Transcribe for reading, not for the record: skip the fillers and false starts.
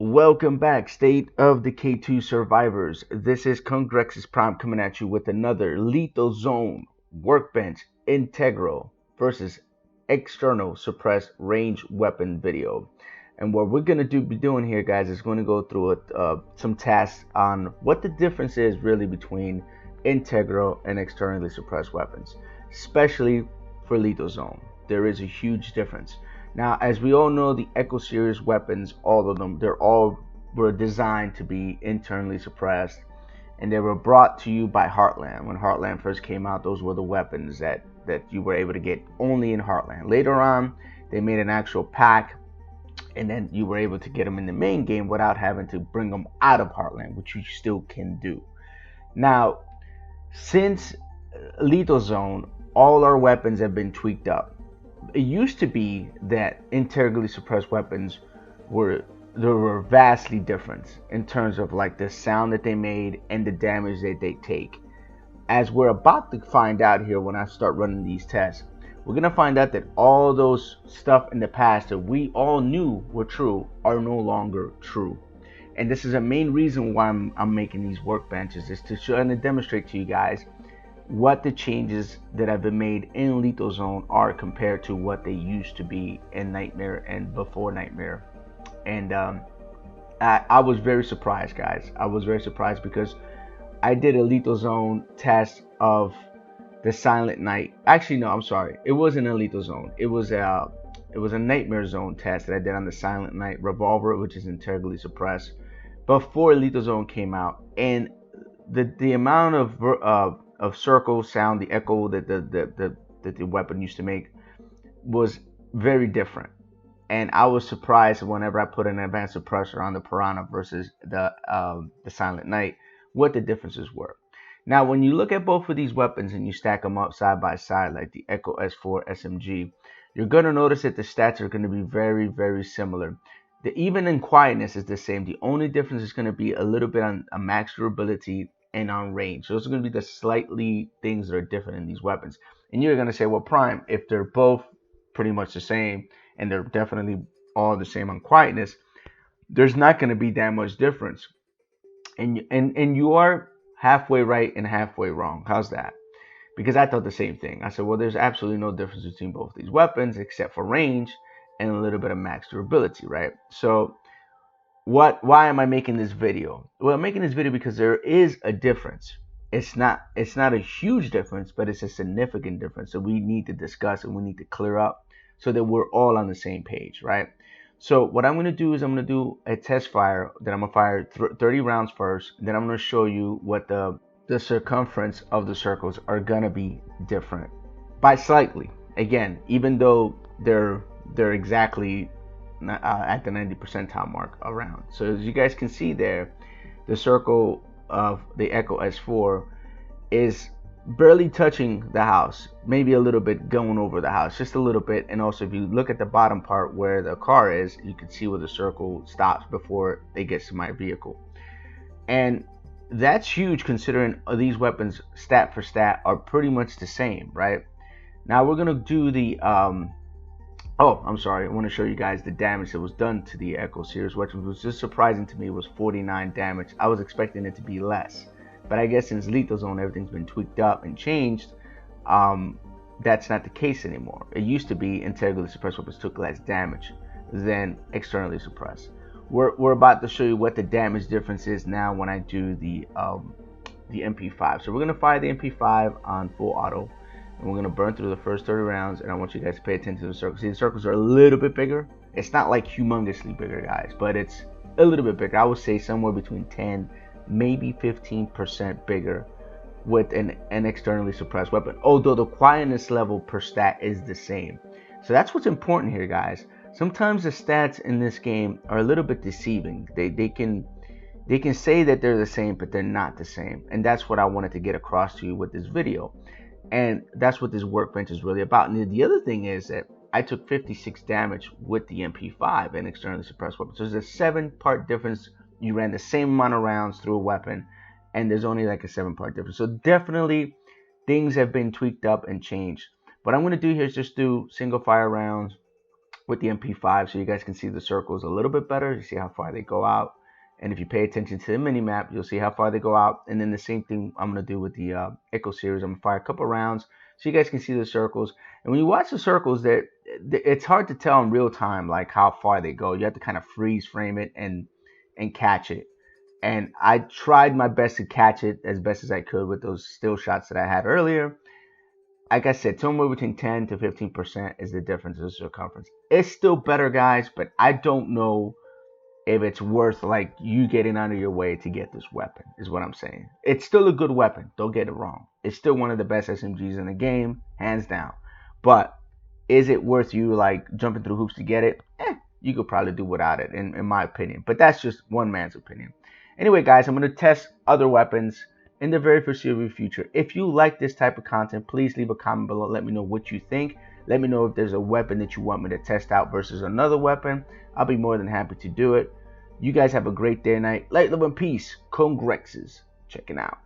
Welcome back, State of Decay 2 survivors. This is Congrex's Prime coming at you with another Lethal Zone Workbench Integral versus External Suppressed Range Weapon video. And what we're going to be doing here, guys, is going to go through some tasks on what the difference is really between integral and externally suppressed weapons, especially for Lethal Zone. There is a huge difference. Now, as we all know, the Echo series weapons, all of them, were designed to be internally suppressed, and they were brought to you by Heartland. When Heartland first came out, those were the weapons that you were able to get only in Heartland. Later on, they made an actual pack, and then you were able to get them in the main game without having to bring them out of Heartland, which you still can do. Now, since Lethal Zone, all our weapons have been tweaked up. It used to be that integrally suppressed weapons were vastly different in terms of like the sound that they made and the damage that they take. As we're about to find out here when I start running these tests, we're gonna find out that all those stuff in the past that we all knew were true are no longer true. And this is a main reason why I'm making these workbenches, is to show and to demonstrate to you guys what the changes that have been made in Lethal Zone are compared to what they used to be in Nightmare and before Nightmare. And I was very surprised, guys. I was very surprised because I did a Lethal Zone test of the Silent Night. Actually, no, I'm sorry. It wasn't a Lethal Zone. It was a Nightmare Zone test that I did on the Silent Night revolver, which is integrally suppressed, before Lethal Zone came out. And the amount of circle sound, the echo that the weapon used to make was very different. And I was surprised whenever I put an advanced suppressor on the Piranha versus the Silent Night, what the differences were. Now, when you look at both of these weapons and you stack them up side by side, like the Echo S4 SMG, you're going to notice that the stats are going to be very, very similar. Even in quietness is the same. The only difference is going to be a little bit on a max durability and on range. Those are going to be the slightly things that are different in these weapons. And you're going to say, well, Prime, if they're both pretty much the same and they're definitely all the same on quietness, there's not going to be that much difference. And you are halfway right and halfway wrong. How's that? Because I thought the same thing. I said, well, there's absolutely no difference between both these weapons except for range and a little bit of max durability, right? So why am I making this video? Well, I'm making this video because there is a difference. It's not a huge difference, but it's a significant difference that we need to discuss and we need to clear up so that we're all on the same page, right? So what I'm going to do is I'm going to do a test fire that I'm going to fire 30 rounds first. Then I'm going to show you what the circumference of the circles are going to be different by slightly. Again, even though they're exactly at the 90 percentile mark around. So as you guys can see there, the circle of the Echo S4 is barely touching the house, maybe a little bit going over the house, just a little bit. And also if you look at the bottom part where the car is, you can see where the circle stops before it gets to my vehicle. And that's huge considering these weapons stat for stat are pretty much the same, right? Now we're gonna do the oh, I'm sorry. I want to show you guys the damage that was done to the Echo series, which was just surprising to me. It was 49 damage. I was expecting it to be less, but I guess since Lethal Zone, everything's been tweaked up and changed. That's not the case anymore. It used to be integrally suppressed weapons took less damage than externally suppressed. We're about to show you what the damage difference is now when I do the MP5. So we're gonna fire the MP5 on full auto. And we're going to burn through the first 30 rounds, and I want you guys to pay attention to the circles. See, the circles are a little bit bigger. It's not like humongously bigger, guys, but it's a little bit bigger. I would say somewhere between 10, maybe 15% bigger with an externally suppressed weapon, although the quietness level per stat is the same. So that's what's important here, guys. Sometimes the stats in this game are a little bit deceiving. They can say that they're the same, but they're not the same. And that's what I wanted to get across to you with this video. And that's what this workbench is really about. And the other thing is that I took 56 damage with the MP5 and externally suppressed weapon. So there's a 7-part difference. You ran the same amount of rounds through a weapon, and there's only like a 7-part difference. So definitely things have been tweaked up and changed. What I'm going to do here is just do single fire rounds with the MP5, so you guys can see the circles a little bit better. You see how far they go out. And if you pay attention to the mini map, you'll see how far they go out. And then the same thing I'm going to do with the Echo series. I'm going to fire a couple rounds so you guys can see the circles. And when you watch the circles, it's hard to tell in real time like how far they go. You have to kind of freeze frame it and catch it. And I tried my best to catch it as best as I could with those still shots that I had earlier. Like I said, somewhere between 10 to 15% is the difference in circumference. It's still better, guys, but I don't know if it's worth like you getting out of your way to get this weapon, is what I'm saying. It's still a good weapon, don't get it wrong. It's still one of the best SMGs in the game, hands down. But is it worth you like jumping through hoops to get it? You could probably do without it, in my opinion. But that's just one man's opinion. Anyway, guys, I'm going to test other weapons in the very foreseeable future. If you like this type of content, please leave a comment below. Let me know what you think. Let me know if there's a weapon that you want me to test out versus another weapon. I'll be more than happy to do it. You guys have a great day and night. Light, love, and peace. Congrexes. Checking out.